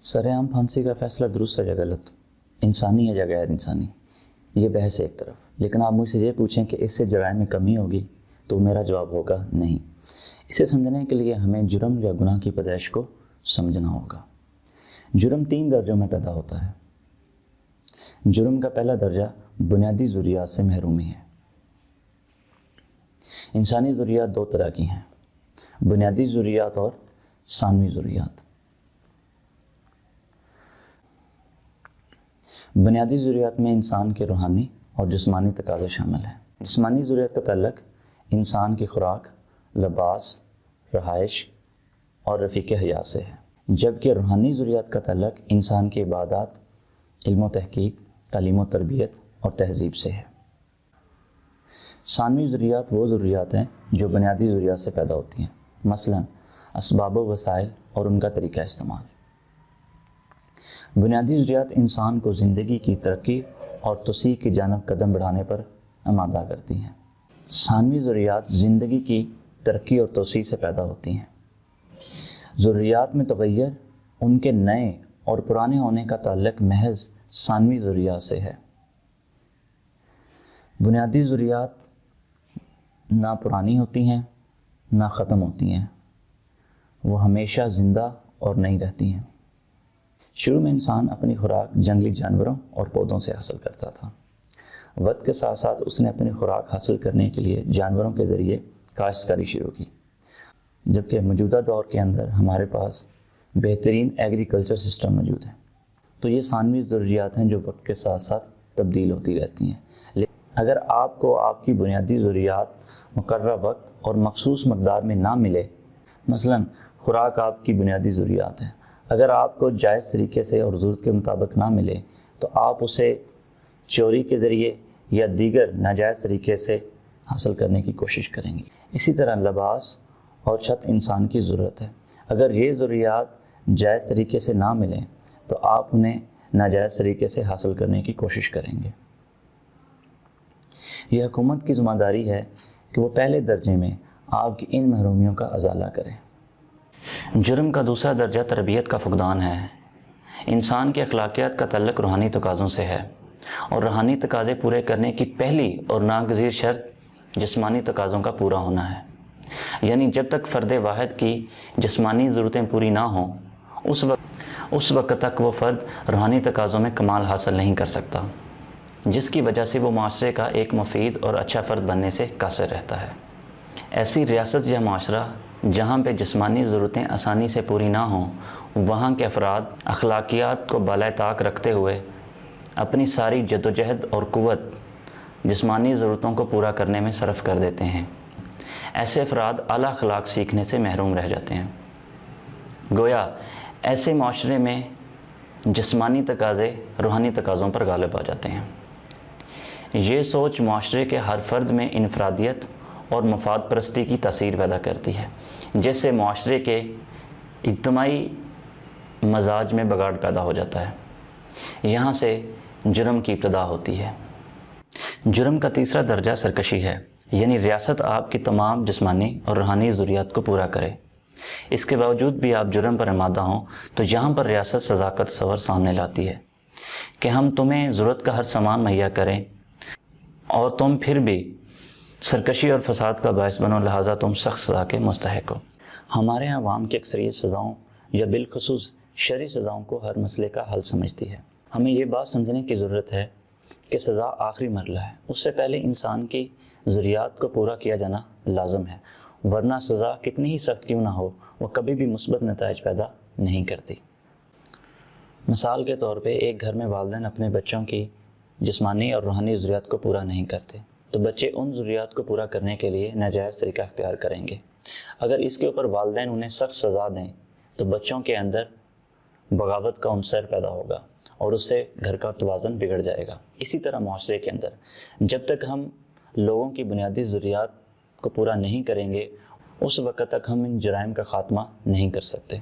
سرعام پھانسی کا فیصلہ درست ہے یا غلط، انسانی ہے یا غیر انسانی، یہ بحث ہے ایک طرف. لیکن آپ مجھ سے یہ پوچھیں کہ اس سے جرائم میں کمی ہوگی تو میرا جواب ہوگا نہیں. اسے سمجھنے کے لیے ہمیں جرم یا گناہ کی پیدائش کو سمجھنا ہوگا. جرم 3 درجوں میں پیدا ہوتا ہے. جرم کا پہلا درجہ بنیادی ضروریات سے محرومی ہے. انسانی ضروریات 2 طرح کی ہیں، بنیادی ضروریات اور ثانوی ضروریات. بنیادی ضروریات میں انسان کے روحانی اور جسمانی تقاضے شامل ہیں. جسمانی ضروریات کا تعلق انسان کی خوراک، لباس، رہائش اور رفیق حیات سے ہے، جبکہ روحانی ضروریات کا تعلق انسان کی عبادات، علم و تحقیق، تعلیم و تربیت اور تہذیب سے ہے. ثانوی ضروریات وہ ضروریات ہیں جو بنیادی ضروریات سے پیدا ہوتی ہیں، مثلا اسباب و وسائل اور ان کا طریقہ استعمال. بنیادی ضروریات انسان کو زندگی کی ترقی اور توسیع کی جانب قدم بڑھانے پر آمادہ کرتی ہیں. ثانوی ضروریات زندگی کی ترقی اور توسیع سے پیدا ہوتی ہیں. ضروریات میں تغیر ان کے نئے اور پرانے ہونے کا تعلق محض ثانوی ضروریات سے ہے. بنیادی ضروریات نہ پرانی ہوتی ہیں نہ ختم ہوتی ہیں، وہ ہمیشہ زندہ اور نئی رہتی ہیں. شروع میں انسان اپنی خوراک جنگلی جانوروں اور پودوں سے حاصل کرتا تھا. وقت کے ساتھ ساتھ اس نے اپنی خوراک حاصل کرنے کے لیے جانوروں کے ذریعے کاشتکاری شروع کی، جبکہ موجودہ دور کے اندر ہمارے پاس بہترین ایگریکلچر سسٹم موجود ہے. تو یہ ثانوی ضروریات ہیں جو وقت کے ساتھ ساتھ تبدیل ہوتی رہتی ہیں. اگر آپ کو آپ کی بنیادی ضروریات مقررہ وقت اور مخصوص مقدار میں نہ ملے، مثلا خوراک آپ کی بنیادی ضروریات ہے، اگر آپ کو جائز طریقے سے اور ضرورت کے مطابق نہ ملے تو آپ اسے چوری کے ذریعے یا دیگر ناجائز طریقے سے حاصل کرنے کی کوشش کریں گے. اسی طرح لباس اور چھت انسان کی ضرورت ہے. اگر یہ ضروریات جائز طریقے سے نہ ملیں تو آپ انہیں ناجائز طریقے سے حاصل کرنے کی کوشش کریں گے. یہ حکومت کی ذمہ داری ہے کہ وہ پہلے درجے میں آپ کی ان محرومیوں کا ازالہ کریں. جرم کا دوسرا درجہ تربیت کا فقدان ہے. انسان کے اخلاقیات کا تعلق روحانی تقاضوں سے ہے، اور روحانی تقاضے پورے کرنے کی پہلی اور ناگزیر شرط جسمانی تقاضوں کا پورا ہونا ہے. یعنی جب تک فرد واحد کی جسمانی ضرورتیں پوری نہ ہوں اس وقت تک وہ فرد روحانی تقاضوں میں کمال حاصل نہیں کر سکتا، جس کی وجہ سے وہ معاشرے کا ایک مفید اور اچھا فرد بننے سے قاصر رہتا ہے. ایسی ریاست یا معاشرہ جہاں پہ جسمانی ضرورتیں آسانی سے پوری نہ ہوں، وہاں کے افراد اخلاقیات کو بالائے طاق رکھتے ہوئے اپنی ساری جدوجہد اور قوت جسمانی ضرورتوں کو پورا کرنے میں صرف کر دیتے ہیں. ایسے افراد اعلیٰ اخلاق سیکھنے سے محروم رہ جاتے ہیں. گویا ایسے معاشرے میں جسمانی تقاضے روحانی تقاضوں پر غالب آ جاتے ہیں. یہ سوچ معاشرے کے ہر فرد میں انفرادیت اور مفاد پرستی کی تاثیر پیدا کرتی ہے، جس سے معاشرے کے اجتماعی مزاج میں بگاڑ پیدا ہو جاتا ہے. یہاں سے جرم کی ابتدا ہوتی ہے. جرم کا تیسرا درجہ سرکشی ہے، یعنی ریاست آپ کی تمام جسمانی اور روحانی ضروریات کو پورا کرے. اس کے باوجود بھی آپ جرم پر آمادہ ہوں تو یہاں پر ریاست سزا کا تصور سامنے لاتی ہے کہ ہم تمہیں ضرورت کا ہر سامان مہیا کریں اور تم پھر بھی سرکشی اور فساد کا باعث بنو، لہٰذا تم سخت سزا کے مستحق ہو. ہمارے عوام کی اکثریت سزاؤں یا بالخصوص شرعی سزاؤں کو ہر مسئلے کا حل سمجھتی ہے. ہمیں یہ بات سمجھنے کی ضرورت ہے کہ سزا آخری مرحلہ ہے. اس سے پہلے انسان کی ضروریات کو پورا کیا جانا لازم ہے، ورنہ سزا کتنی ہی سخت کیوں نہ ہو وہ کبھی بھی مثبت نتائج پیدا نہیں کرتی. مثال کے طور پہ ایک گھر میں والدین اپنے بچوں کی جسمانی اور روحانی ضروریات کو پورا نہیں کرتے تو بچے ان ضروریات کو پورا کرنے کے لیے ناجائز طریقہ اختیار کریں گے. اگر اس کے اوپر والدین انہیں سخت سزا دیں تو بچوں کے اندر بغاوت کا عنصر پیدا ہوگا اور اس سے گھر کا توازن بگڑ جائے گا. اسی طرح معاشرے کے اندر جب تک ہم لوگوں کی بنیادی ضروریات کو پورا نہیں کریں گے اس وقت تک ہم ان جرائم کا خاتمہ نہیں کر سکتے.